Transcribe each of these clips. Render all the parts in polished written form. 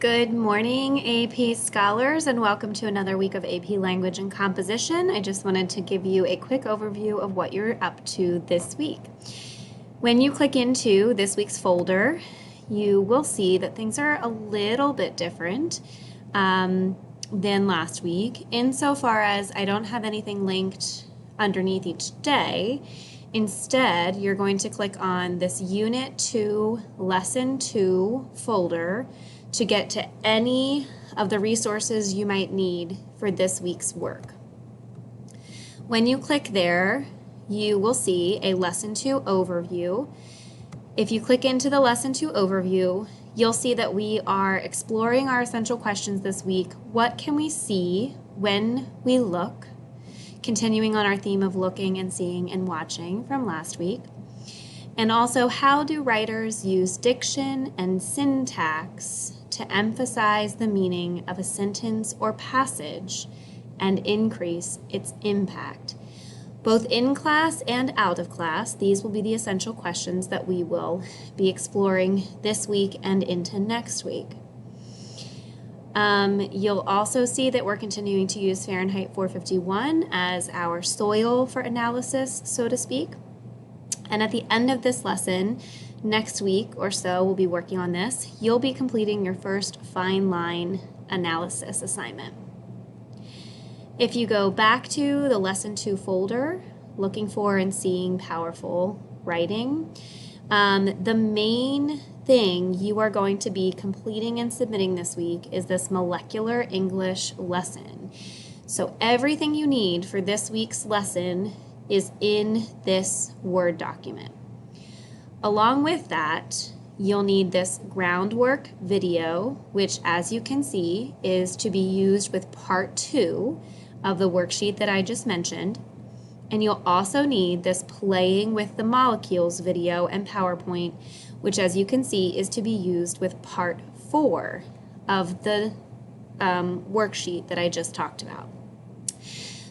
Good morning, AP scholars, and welcome to another week of AP Language and Composition. I just wanted to give you a quick overview of what you're up to this week. When you click into this week's folder, you will see that things are a little bit different than last week, insofar as I don't have anything linked underneath each day. Instead, you're going to click on this Unit 2, Lesson 2 folder to get to any of the resources you might need for this week's work. When you click there, you will see a Lesson 2 overview. If you click into the Lesson 2 overview, you'll see that we are exploring our essential questions this week. What can we see when we look? Continuing on our theme of looking and seeing and watching from last week. And also, how do writers use diction and syntax to emphasize the meaning of a sentence or passage and increase its impact? Both in class and out of class, these will be the essential questions that we will be exploring this week and into next week. You'll also see that we're continuing to use Fahrenheit 451 as our soil for analysis, so to speak. And at the end of this lesson, next week or so, we'll be working on this. You'll be completing your first fine line analysis assignment. If you go back to the Lesson 2 folder, looking for and seeing powerful writing, the main thing you are going to be completing and submitting this week is this molecular English lesson. So everything you need for this week's lesson is in this Word document. Along with that, you'll need this groundwork video, which, as you can see, is to be used with part 2 of the worksheet that I just mentioned. And you'll also need this playing with the molecules video and PowerPoint, which, as you can see, is to be used with part 4 of the worksheet that I just talked about.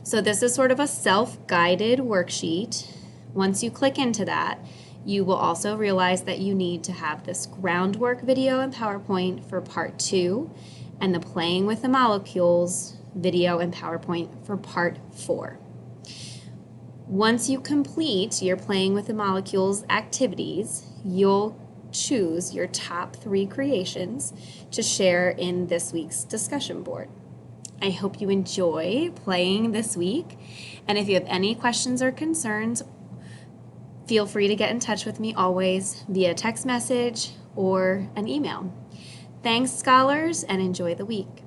So this is sort of a self-guided worksheet. Once you click into that, you will also realize that you need to have this groundwork video and PowerPoint for part 2 and the playing with the molecules video and PowerPoint for part 4. Once you complete your playing with the molecules activities, you'll choose your top 3 creations to share in this week's discussion board. I hope you enjoy playing this week, and if you have any questions or concerns, feel free to get in touch with me always via text message or an email. Thanks, scholars, and enjoy the week.